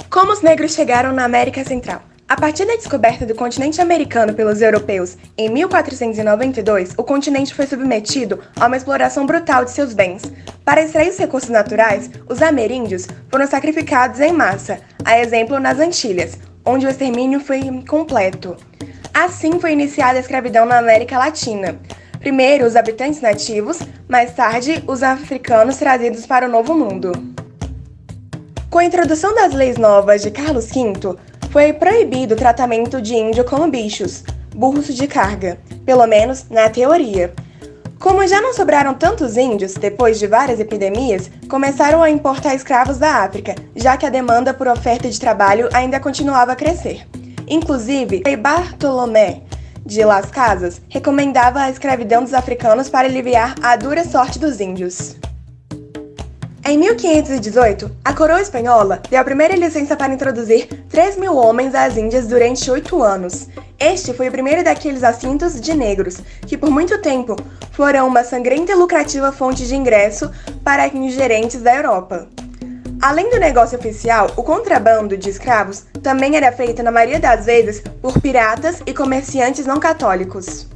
Como os negros chegaram na América Central? A partir da descoberta do continente americano pelos europeus em 1492, o continente foi submetido a uma exploração brutal de seus bens. Para extrair os recursos naturais, os ameríndios foram sacrificados em massa, a exemplo nas Antilhas, onde o extermínio foi completo. Assim foi iniciada a escravidão na América Latina. Primeiro os habitantes nativos, mais tarde os africanos trazidos para o Novo Mundo. Com a introdução das leis novas de Carlos V, foi proibido o tratamento de índio como bichos, burros de carga, pelo menos na teoria. Como já não sobraram tantos índios depois de várias epidemias, começaram a importar escravos da África, já que a demanda por oferta de trabalho ainda continuava a crescer. Inclusive, Frei Bartolomé de Las Casas recomendava a escravidão dos africanos para aliviar a dura sorte dos índios. Em 1518, a coroa espanhola deu a primeira licença para introduzir 3.000 homens às Índias durante 8 anos. Este foi o primeiro daqueles assentos de negros, que por muito tempo foram uma sangrenta e lucrativa fonte de ingresso para os gerentes da Europa. Além do negócio oficial, o contrabando de escravos também era feito na maioria das vezes por piratas e comerciantes não católicos.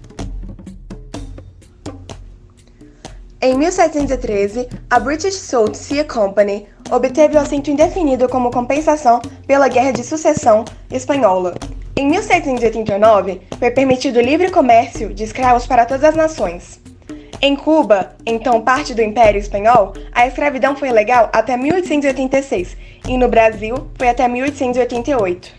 Em 1713, a British Salt Sea Company obteve o assento indefinido como compensação pela Guerra de Sucessão Espanhola. Em 1789, foi permitido o livre comércio de escravos para todas as nações. Em Cuba, então parte do Império Espanhol, a escravidão foi legal até 1886 e no Brasil foi até 1888.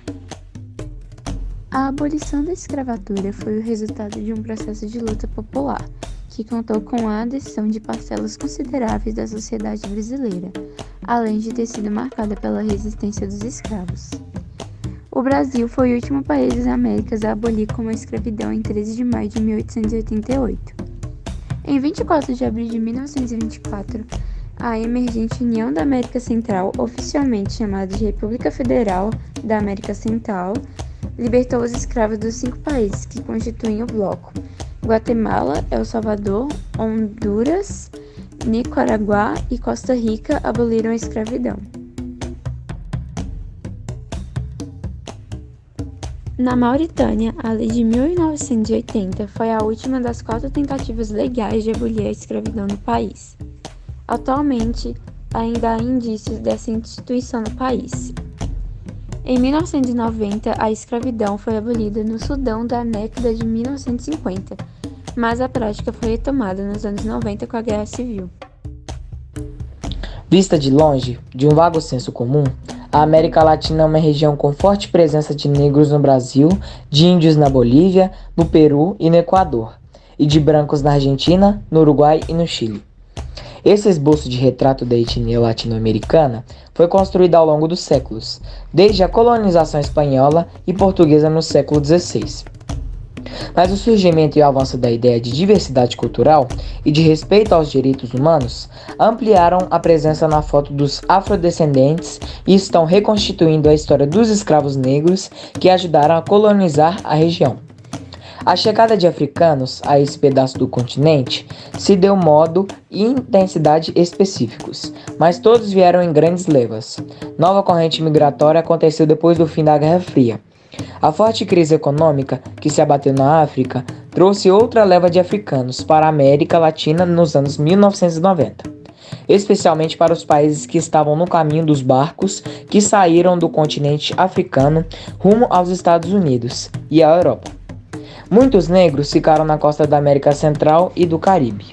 A abolição da escravatura foi o resultado de um processo de luta popular, que contou com a adesão de parcelas consideráveis da sociedade brasileira, além de ter sido marcada pela resistência dos escravos. O Brasil foi o último país das Américas a abolir como a escravidão em 13 de maio de 1888. Em 24 de abril de 1924, a emergente União da América Central, oficialmente chamada de República Federal da América Central, libertou os escravos dos 5 países que constituem o bloco: Guatemala, El Salvador, Honduras, Nicarágua e Costa Rica aboliram a escravidão. Na Mauritânia, a lei de 1980 foi a última das 4 tentativas legais de abolir a escravidão no país. Atualmente, ainda há indícios dessa instituição no país. Em 1990, a escravidão foi abolida no Sudão da década de 1950, mas a prática foi retomada nos anos 90 com a Guerra Civil. Vista de longe, de um vago senso comum, a América Latina é uma região com forte presença de negros no Brasil, de índios na Bolívia, no Peru e no Equador, e de brancos na Argentina, no Uruguai e no Chile. Esse esboço de retrato da etnia latino-americana foi construído ao longo dos séculos, desde a colonização espanhola e portuguesa no século XVI. Mas o surgimento e o avanço da ideia de diversidade cultural e de respeito aos direitos humanos ampliaram a presença na foto dos afrodescendentes e estão reconstituindo a história dos escravos negros que ajudaram a colonizar a região. A chegada de africanos a esse pedaço do continente se deu modo e intensidade específicos, mas todos vieram em grandes levas. Nova corrente migratória aconteceu depois do fim da Guerra Fria. A forte crise econômica que se abateu na África trouxe outra leva de africanos para a América Latina nos anos 1990, especialmente para os países que estavam no caminho dos barcos que saíram do continente africano rumo aos Estados Unidos e à Europa. Muitos negros ficaram na costa da América Central e do Caribe.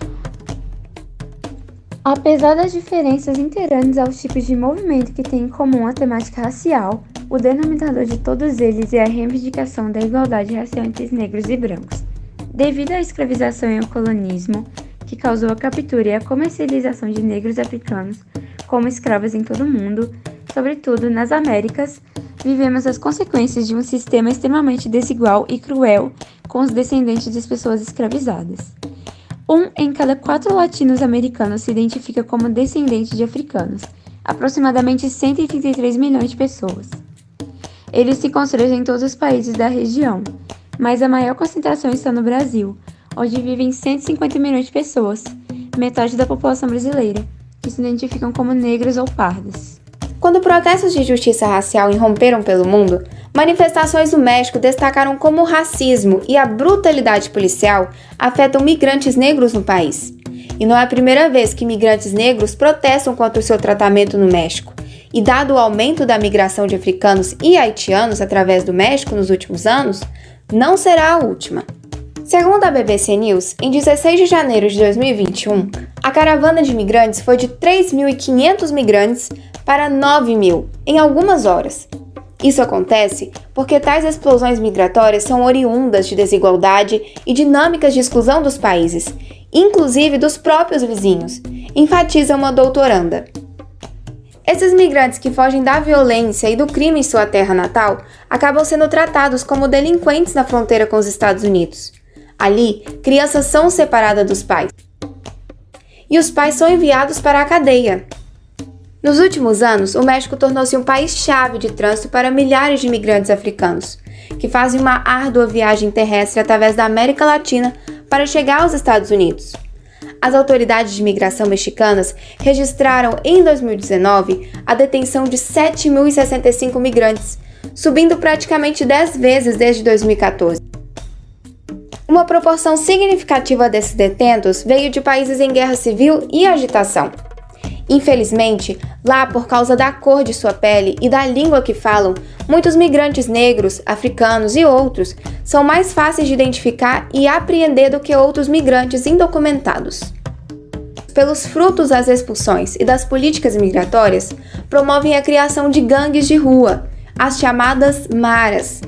Apesar das diferenças interantes aos tipos de movimento que têm em comum a temática racial, o denominador de todos eles é a reivindicação da igualdade racial entre negros e brancos. Devido à escravização e ao colonismo, que causou a captura e a comercialização de negros africanos como escravos em todo o mundo, sobretudo nas Américas, vivemos as consequências de um sistema extremamente desigual e cruel com os descendentes das pessoas escravizadas. 1 em cada 4 latinos americanos se identifica como descendente de africanos, aproximadamente 133 milhões de pessoas. Eles se concentram em todos os países da região, mas a maior concentração está no Brasil, onde vivem 150 milhões de pessoas, metade da população brasileira, que se identificam como negros ou pardos. Quando protestos de justiça racial irromperam pelo mundo, manifestações no México destacaram como o racismo e a brutalidade policial afetam migrantes negros no país. E não é a primeira vez que migrantes negros protestam contra o seu tratamento no México. E dado o aumento da migração de africanos e haitianos através do México nos últimos anos, não será a última. Segundo a BBC News, em 16 de janeiro de 2021, a caravana de imigrantes foi de 3.500 migrantes para 9.000 em algumas horas. Isso acontece porque tais explosões migratórias são oriundas de desigualdade e dinâmicas de exclusão dos países, inclusive dos próprios vizinhos, enfatiza uma doutoranda. Esses migrantes que fogem da violência e do crime em sua terra natal acabam sendo tratados como delinquentes na fronteira com os Estados Unidos. Ali, crianças são separadas dos pais. E os pais são enviados para a cadeia. Nos últimos anos, o México tornou-se um país-chave de trânsito para milhares de imigrantes africanos, que fazem uma árdua viagem terrestre através da América Latina para chegar aos Estados Unidos. As autoridades de imigração mexicanas registraram em 2019 a detenção de 7.065 migrantes, subindo praticamente 10 vezes desde 2014. Uma proporção significativa desses detentos veio de países em guerra civil e agitação. Infelizmente, lá, por causa da cor de sua pele e da língua que falam, muitos migrantes negros, africanos e outros são mais fáceis de identificar e apreender do que outros migrantes indocumentados. Pelos frutos das expulsões e das políticas migratórias, promovem a criação de gangues de rua, as chamadas maras.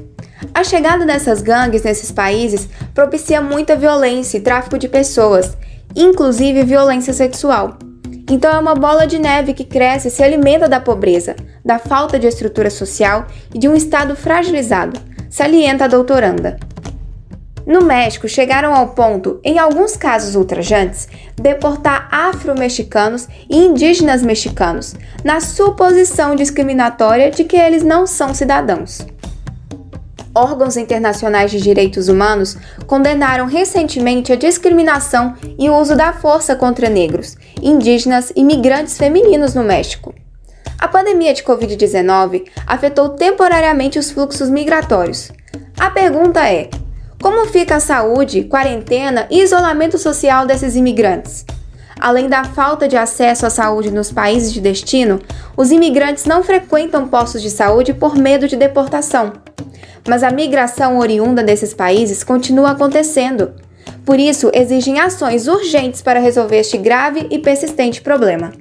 A chegada dessas gangues nesses países propicia muita violência e tráfico de pessoas, inclusive violência sexual. Então é uma bola de neve que cresce e se alimenta da pobreza, da falta de estrutura social e de um Estado fragilizado, salienta a doutoranda. No México, chegaram ao ponto, em alguns casos ultrajantes, deportar afro-mexicanos e indígenas mexicanos, na suposição discriminatória de que eles não são cidadãos. Órgãos internacionais de direitos humanos condenaram recentemente a discriminação e o uso da força contra negros, indígenas e migrantes femininos no México. A pandemia de Covid-19 afetou temporariamente os fluxos migratórios. A pergunta é: como fica a saúde, quarentena e isolamento social desses imigrantes? Além da falta de acesso à saúde nos países de destino, os imigrantes não frequentam postos de saúde por medo de deportação. Mas a migração oriunda desses países continua acontecendo. Por isso, exigem ações urgentes para resolver este grave e persistente problema.